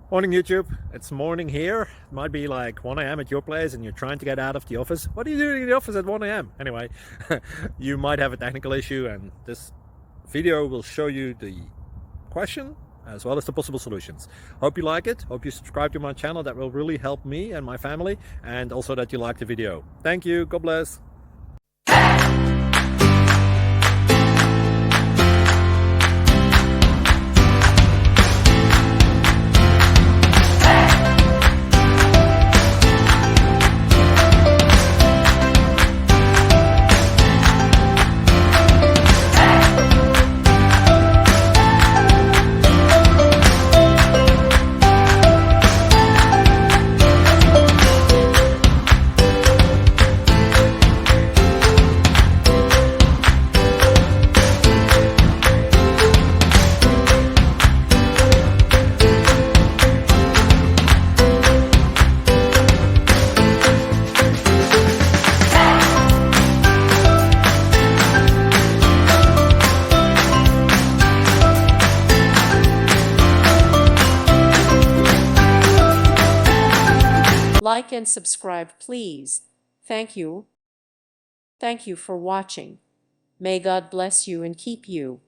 Morning YouTube, it's morning here. It might be like 1 a.m. at your place and you're trying to get out of the office. What are you doing in the office at 1 a.m.? Anyway, you might have a technical issue and this video will show you the question as well as the possible solutions. Hope you like it, hope you subscribe to my channel. That will really help me and my family, and also that you like the video. Thank you, God bless. Like and subscribe, please. Thank you. Thank you for watching. May God bless you and keep you.